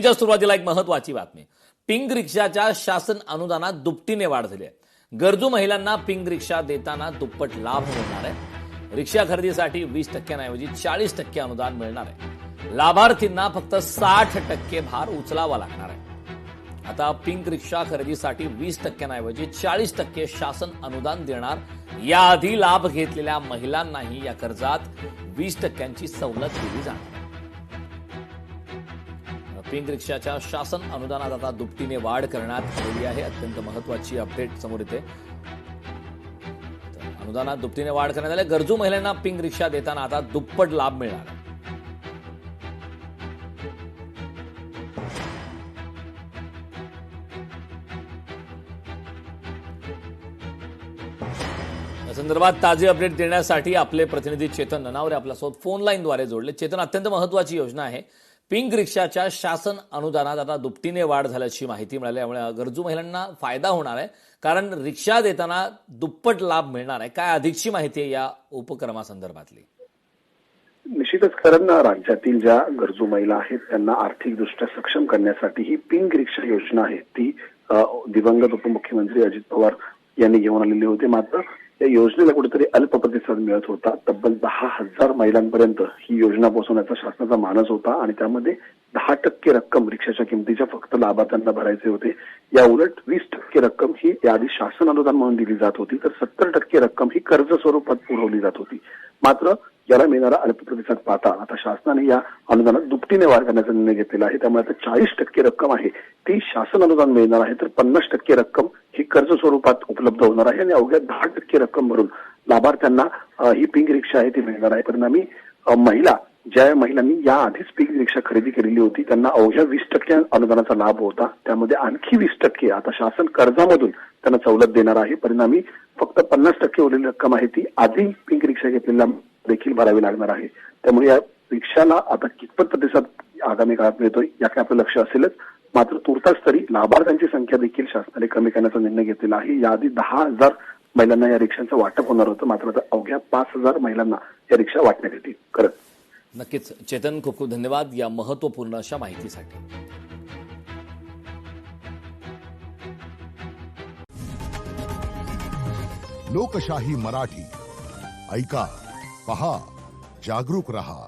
च्या सुरुवातीला एक महत्वाची बातमी. पिंक रिक्षाच्या शासन अनुदानात दुपटीने वाढ झाली आहे. गरजू महिलांना पिंक रिक्षा देताना दुप्पट लाभ मिळणार आहे. रिक्षा खरेदीसाठी 20% ऐवजी 40% अनुदान मिळणार आहे. लाभार्थींना फक्त 60% भार उचलावा लागणार आहे. आता पिंक रिक्षा खरेदीसाठी 20% ऐवजी 40% शासन अनुदान देणार. याआधी लाभ घेतलेल्या महिलांनाही या कर्जात 20%ची सवलत दिली जाणार. पिंक रिक्षाच्या शासन अनुदानात आता दुपटीने वाढ करण्यात आलेली आहे. अत्यंत महत्वाची अपडेट समोर येते. अनुदानात दुपटीने वाढ करण्यात आली. गरजू महिलांना पिंक रिक्षा देताना आता दुप्पट लाभ मिळणार. या संदर्भात ताजे अपडेट देण्यासाठी आपले प्रतिनिधी चेतन ननावरे आपल्यासोबत फोन लाईनद्वारे जोडले. चेतन, अत्यंत महत्वाची योजना आहे. पिंक रिक्षाच्या शासन अनुदानात आता दुपटीने वाढ झाल्याची माहिती मिळाली. त्यामुळे गरजू महिलांना फायदा होणार आहे, कारण रिक्षा देताना दुप्पट लाभ मिळणार आहे. काय अधिकची माहिती आहे या उपक्रमासंदर्भातली? निश्चितच, कारण राज्यातील ज्या गरजू महिला आहेत त्यांना आर्थिकदृष्ट्या सक्षम करण्यासाठी ही पिंक रिक्षा योजना आहे ती दिवंगत उपमुख्यमंत्री अजित पवार यांनी घेऊन आलेली होती. मात्र या योजनेला कुठेतरी अल्प प्रतिसाद मिळत होता. तब्बल 10,000 महिलांपर्यंत ही योजना पोहोचवण्याचा शासनाचा मानस होता आणि त्यामध्ये 10% रक्कम रिक्षाच्या किमतीच्या फक्त लाभार्थ्यांना भरायचे होते. या उलट 20% रक्कम ही याआधी शासन अनुदान म्हणून दिली जात होती, तर 70% रक्कम ही कर्ज स्वरूपात पुरवली जात होती. मात्र याला मिळणारा अल्प प्रतिसाद पाहता आता शासनाने या अनुदानात दुपटीने वाढ करण्याचा निर्णय घेतलेला आहे. त्यामुळे आता 40% रक्कम आहे ती शासन अनुदान मिळणार आहे, तर 50% रक्कम ही कर्ज स्वरूपात उपलब्ध होणार आहे आणि अवघ्या 10% रक्कम भरून लाभार्थ्यांना ही पिंक रिक्षा आहे ती मिळणार आहे. परिणामी ज्या महिलांनी याआधीच पिंक रिक्षा खरेदी केलेली होती त्यांना अवघ्या 20% अनुदानाचा लाभ होता. त्यामध्ये आणखी 20% आता शासन कर्जामधून त्यांना सवलत देणार आहे. परिणामी फक्त 50% उरलेली रक्कम आहे ती आधी पिंक रिक्षा घेतलेल्या देखील भरावी लागणार आहे. त्यामुळे या रिक्षाला आता कितपत प्रतिसाद आगामी काळात मिळतोय याकडे आपलं लक्ष असेलच. मात्र तुर्तास तरी लाभार्थ्यांची संख्या देखील शासनाने कमी करण्याचा निर्णय घेतलेला आहे. याआधी 10,000 महिलांना या रिक्षांचं वाटप होणार होतं, मात्र आता अवघ्या 5,000 महिलांना या रिक्षा वाटण्यात येतील. खरंच नक्कीच चेतन, खूप खूप धन्यवाद या महत्वपूर्ण अशा माहितीसाठी. लोकशाही मराठी ऐका, पहा, जागरूक रहा.